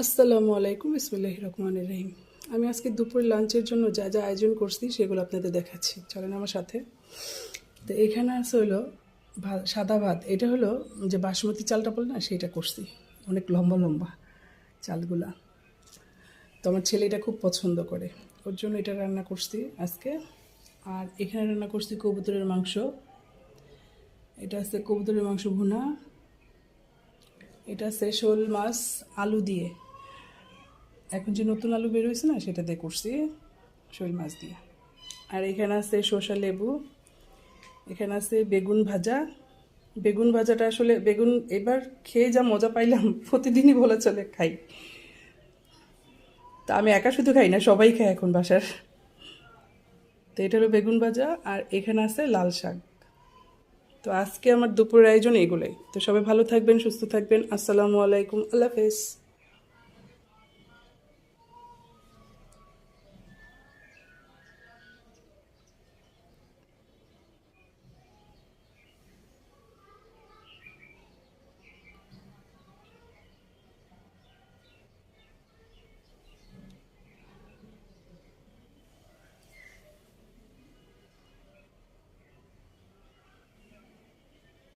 আসসালামু আলাইকুম, বিসমিল্লাহির রহমানির রহিম। আমি আজকে দুপুর লাঞ্চের জন্য যা যা আয়োজন করছি সেগুলো আপনাদের দেখাচ্ছি, চলেন আমার সাথে। তো এখানে আছে হলো সাদা ভাত। এটা হলো যে বাসমতি চালটা বলে না, সেটা করছি, অনেক লম্বা লম্বা চালগুলা। তো আমার ছেলে এটা খুব পছন্দ করে, ওর জন্য এটা রান্না করছি আজকে। আর এখানে রান্না করছি কবুতরের মাংস। এটা আছে কবুতরের মাংস ভুনা। এটা আছে শোল মাছ আলু দিয়ে, এখন যে নতুন আলু বের হয়েছে না সেটা দিয়ে করছি, শোল মাছ দিয়ে। আর এখানে আছে শসা লেবু। এখানে আছে বেগুন ভাজা। বেগুন ভাজাটা আসলে বেগুন এবার খেয়ে যা মজা পাইলাম, প্রতিদিনই বলে চলে খাই। তা আমি একা শুধু খাই না, সবাই খায় এখন বাসার। তো এটা হলো বেগুন ভাজা, আর এখানে আছে লাল শাক। তো আজকে আমার দুপুরের আয়োজন এগুলোই। তো সবাই ভালো থাকবেন, সুস্থ থাকবেন। আসসালামু আলাইকুম, আল্লাহ হাফেজ।